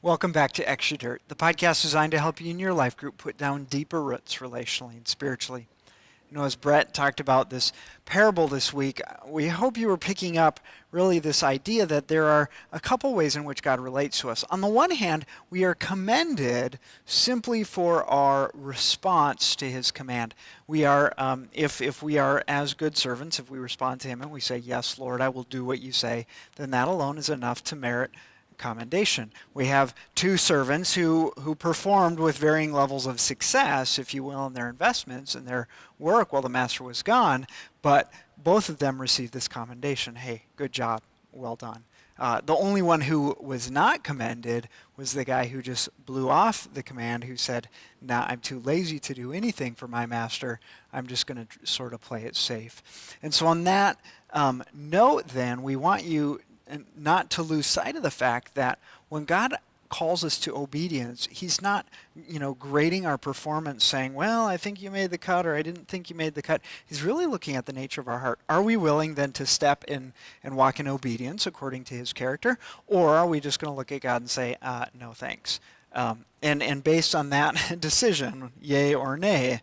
Welcome back to Extra Dirt, the podcast designed to help you and your life group put down deeper roots relationally and spiritually. As Brett talked about this parable this week, we hope you were picking up really this idea that there are a couple ways in which God relates to us. On the one hand, we are commended simply for our response to his command. We are, if we are as good servants, if we respond to him and we say, "Yes, Lord, I will do what you say," then that alone is enough to merit commendation. We have two servants who performed with varying levels of success, if you will, in their investments and their work while the master was gone, but both of them received this commendation. Hey, good job, well done. The only one who was not commended was the guy who just blew off the command, who said, "Nah, I'm too lazy to do anything for my master. I'm just going to sort of play it safe." And so on that note, then, we want you and not to lose sight of the fact that when God calls us to obedience, he's not, grading our performance saying, "Well, I think you made the cut," or "I didn't think you made the cut." He's really looking at the nature of our heart. Are we willing then to step in and walk in obedience according to his character? Or are we just going to look at God and say, "No, thanks"? And based on that decision, yay or nay,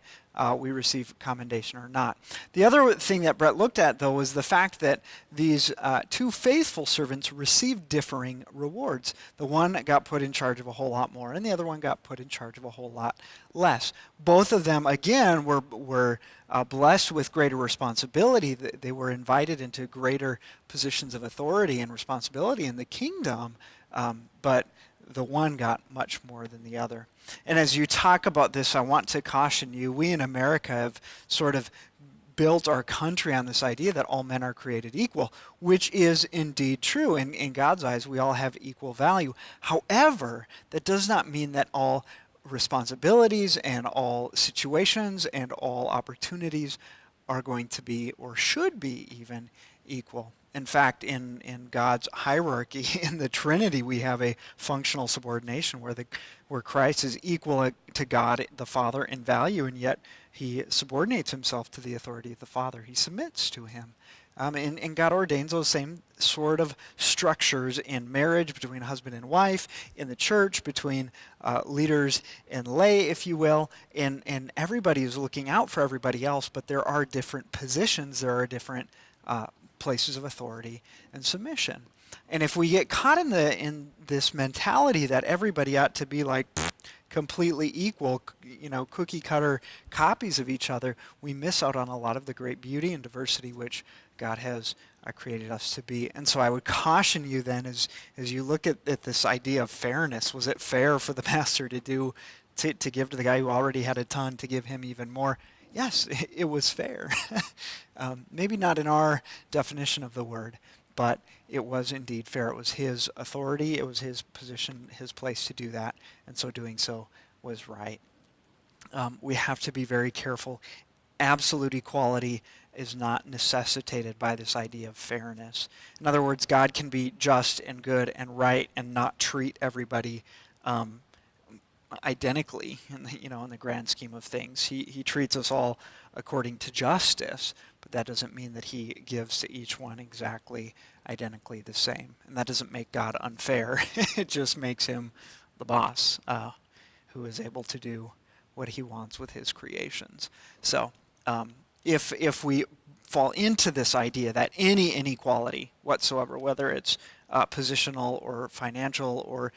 we receive commendation or not. The other thing that Brett looked at, though, was the fact that these two faithful servants received differing rewards. The one got put in charge of a whole lot more, and the other one got put in charge of a whole lot less. Both of them, again, were blessed with greater responsibility. They were invited into greater positions of authority and responsibility in the kingdom, but the one got much more than the other. And as you talk about this, I want to caution you, we in America have sort of built our country on this idea that all men are created equal, which is indeed true. In God's eyes, we all have equal value. However, that does not mean that all responsibilities and all situations and all opportunities are going to be, or should be even, equal. In fact, in God's hierarchy, in the Trinity, we have a functional subordination where Christ is equal to God the Father in value, and yet he subordinates himself to the authority of the Father. He submits to him. And God ordains those same sort of structures in marriage between husband and wife, in the church between leaders and lay, if you will, and everybody is looking out for everybody else, but there are different positions, there are different places of authority and submission. And if we get caught in this mentality that everybody ought to be like completely equal, cookie cutter copies of each other, we miss out on a lot of the great beauty and diversity which God has created us to be. And so I would caution you then, as you look at this idea of fairness. Was it fair for the master to give to the guy who already had a ton, to give him even more? Yes, it was fair. Maybe not in our definition of the word, but it was indeed fair. It was his authority, it was his position, his place to do that, and so doing so was right. We have to be very careful. Absolute equality is not necessitated by this idea of fairness. In other words, God can be just and good and right and not treat everybody identically in the grand scheme of things. He treats us all according to justice, but that doesn't mean that he gives to each one exactly identically the same. And that doesn't make God unfair. It just makes him the boss, who is able to do what he wants with his creations. So if we fall into this idea that any inequality whatsoever, whether it's positional or financial or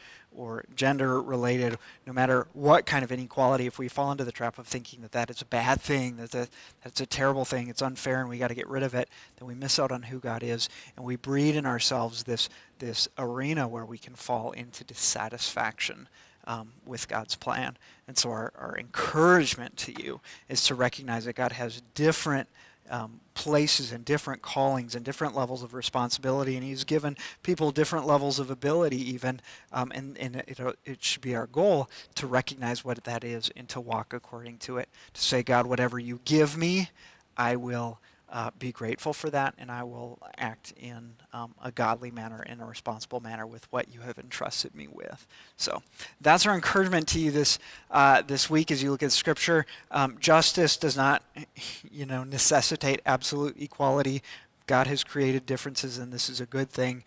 gender related, no matter what kind of inequality, if we fall into the trap of thinking that is a bad thing, that's a terrible thing, it's unfair and we got to get rid of it, then we miss out on who God is, and we breed in ourselves this arena where we can fall into dissatisfaction with God's plan. And so our encouragement to you is to recognize that God has different places and different callings and different levels of responsibility, and he's given people different levels of ability even, and it should be our goal to recognize what that is and to walk according to it, to say, "God, whatever you give me, I will be grateful for that, and I will act in a godly manner, in a responsible manner with what you have entrusted me with." So that's our encouragement to you this week as you look at Scripture. Justice does not, necessitate absolute equality. God has created differences, and this is a good thing.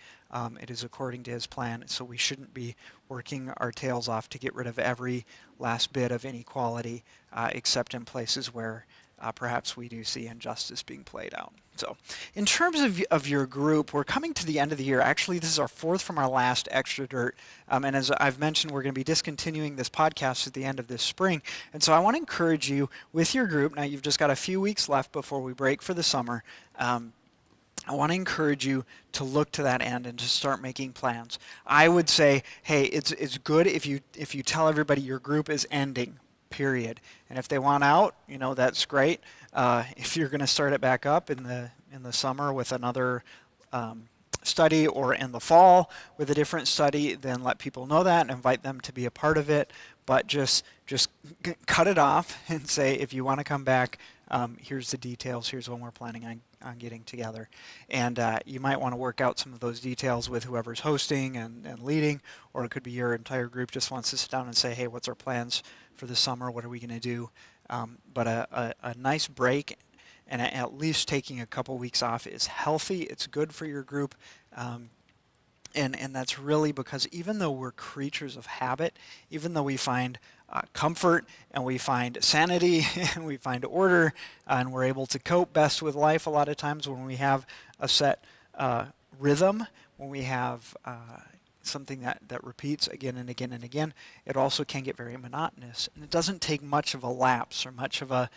It is according to his plan, so we shouldn't be working our tails off to get rid of every last bit of inequality, except in places where perhaps we do see injustice being played out. So in terms of your group, we're coming to the end of the year. Actually, this is our fourth from our last Extra Dirt. And as I've mentioned, we're going to be discontinuing this podcast at the end of this spring. And so I want to encourage you with your group. Now, you've just got a few weeks left before we break for the summer. I want to encourage you to look to that end and to start making plans. I would say, hey, it's good if you tell everybody your group is ending, period. And if they want out, that's great. If you're going to start it back up in the summer with another study, or in the fall with a different study, then let people know that and invite them to be a part of it. But just cut it off and say, if you want to come back, here's the details. Here's when we're planning on getting together. And you might want to work out some of those details with whoever's hosting and leading, or it could be your entire group just wants to sit down and say, hey, what's our plans for the summer? What are we going to do? But a nice break and at least taking a couple weeks off is healthy. It's good for your group. And that's really because even though we're creatures of habit, even though we find comfort and we find sanity and we find order and we're able to cope best with life a lot of times when we have a set rhythm, when we have something that repeats again and again and again, it also can get very monotonous. And it doesn't take much of a lapse or much of a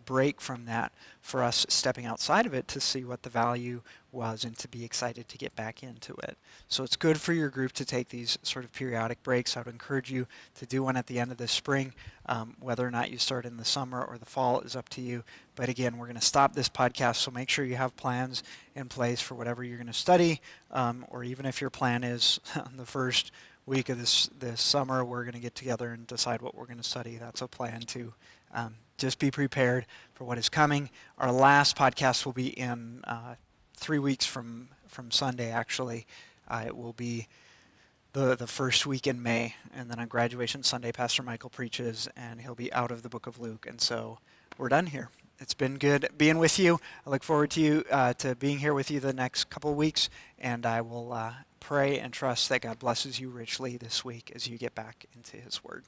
break from that for us stepping outside of it to see what the value was and to be excited to get back into it. So it's good for your group to take these sort of periodic breaks. I would encourage you to do one at the end of the spring. Whether or not you start in the summer or the fall is up to you. But again, we're going to stop this podcast, so make sure you have plans in place for whatever you're going to study, or even if your plan is on the first week of this summer, we're going to get together and decide what we're going to study. That's a plan too. Just be prepared for what is coming. Our last podcast will be in 3 weeks from Sunday, actually. It will be the first week in May, and then on graduation Sunday, Pastor Michael preaches, and he'll be out of the book of Luke. And so we're done here. It's been good being with you. I look forward to being here with you the next couple of weeks, and I will pray and trust that God blesses you richly this week as you get back into his word.